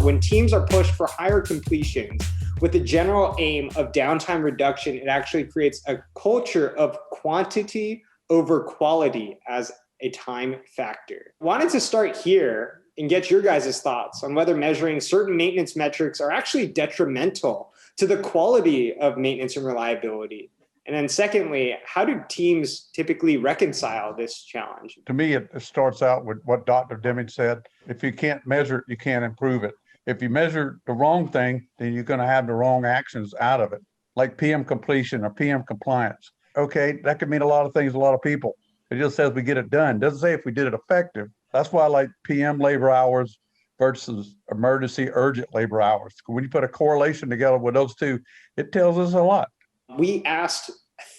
When teams are pushed for higher completions with the general aim of downtime reduction, it actually creates a culture of quantity over quality as a time factor. Wanted to start here and get your guys' thoughts on whether measuring certain maintenance metrics are actually detrimental to the quality of maintenance and reliability. And then secondly, how do teams typically reconcile this challenge? To me, it starts out with what Dr. Deming said. If you can't measure it, you can't improve it. If you measure the wrong thing, then you're going to have the wrong actions out of it, like PM completion or PM compliance. Okay, that could mean a lot of things to a lot of people. It just says we get it done. It doesn't say if we did it effective. That's why I like PM labor hours versus emergency urgent labor hours. When you put a correlation together with those two, it tells us a lot. We asked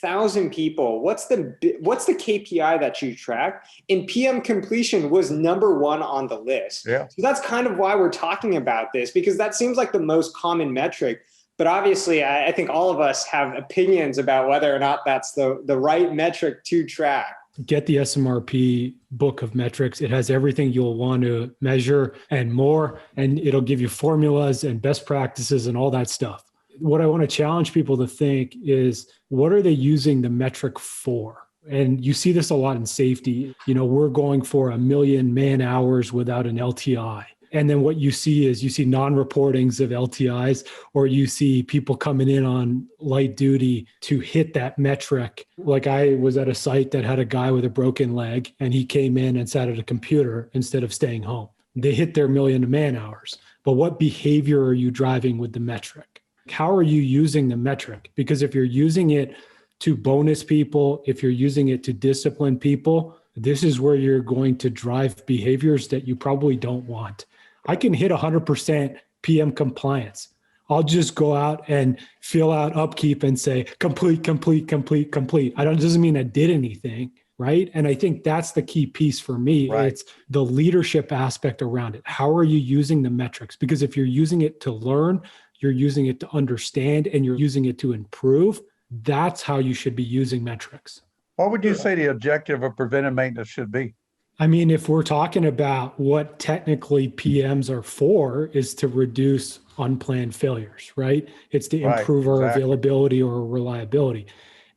1,000 people, what's the KPI that you track? And PM completion was number one on the list. Yeah. So that's kind of why we're talking about this, because that seems like the most common metric. But obviously, I think all of us have opinions about whether or not that's the right metric to track. Get the SMRP book of metrics. It has everything you'll want to measure and more, and it'll give you formulas and best practices and all that stuff. What I want to challenge people to think is, what are they using the metric for? And you see this a lot in safety. We're going for 1 million man hours without an LTI. And then what you see is non-reportings of LTIs, or you see people coming in on light duty to hit that metric. Like I was at a site that had a guy with a broken leg, and he came in and sat at a computer instead of staying home. They hit their 1 million man hours. But what behavior are you driving with the metric? How are you using the metric? Because if you're using it to bonus people, if you're using it to discipline people, this is where you're going to drive behaviors that you probably don't want. I can hit 100% PM compliance. I'll just go out and fill out upkeep and say, complete. Doesn't mean I did anything, right? And I think that's the key piece for me. Right. It's the leadership aspect around it. How are you using the metrics? Because if you're using it to learn, you're using it to understand, and you're using it to improve, that's how you should be using metrics. What would you say the objective of preventive maintenance should be? I mean, if we're talking about what technically PMs are for, is to reduce unplanned failures, right? It's to improve our availability or reliability.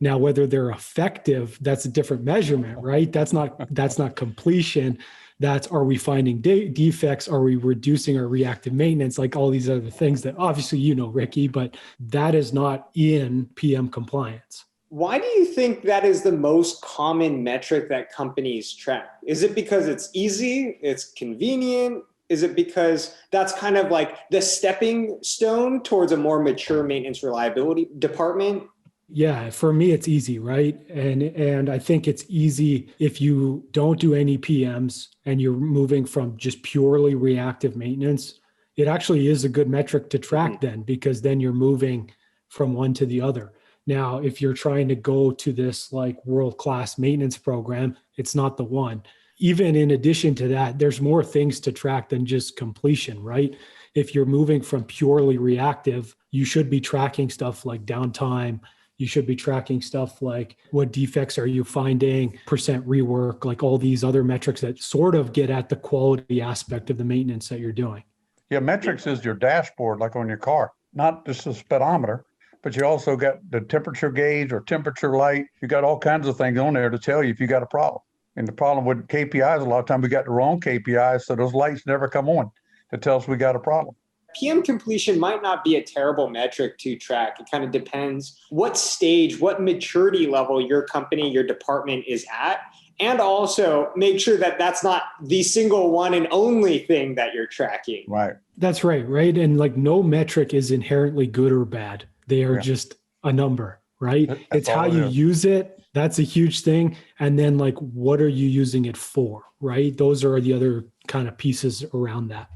Now, whether they're effective, that's a different measurement, right? That's not completion. That's, are we finding defects? Are we reducing our reactive maintenance? Like all these other things that obviously Ricky, but that is not in PM compliance. Why do you think that is the most common metric that companies track? Is it because it's easy, it's convenient? Is it because that's kind of like the stepping stone towards a more mature maintenance reliability department? Yeah, for me, it's easy, right? And I think it's easy if you don't do any PMs and you're moving from just purely reactive maintenance. It actually is a good metric to track then, because then you're moving from one to the other. Now, if you're trying to go to this like world-class maintenance program, it's not the one. Even in addition to that, there's more things to track than just completion, right? If you're moving from purely reactive, you should be tracking stuff like downtime. You should be tracking stuff like what defects are you finding, percent rework, like all these other metrics that sort of get at the quality aspect of the maintenance that you're doing. Yeah, metrics is your dashboard, like on your car, not just a speedometer. But you also got the temperature gauge or temperature light. You got all kinds of things on there to tell you if you got a problem. And the problem with KPIs, a lot of times we got the wrong KPIs, so those lights never come on to tell us we got a problem. PM completion might not be a terrible metric to track. It kind of depends what stage, what maturity level your company, your department is at. And also make sure that that's not the single one and only thing that you're tracking. Right. That's right. And like no metric is inherently good or bad. They are just a number, right? It's how you use it. That's a huge thing. And then like, what are you using it for, right? Those are the other kind of pieces around that.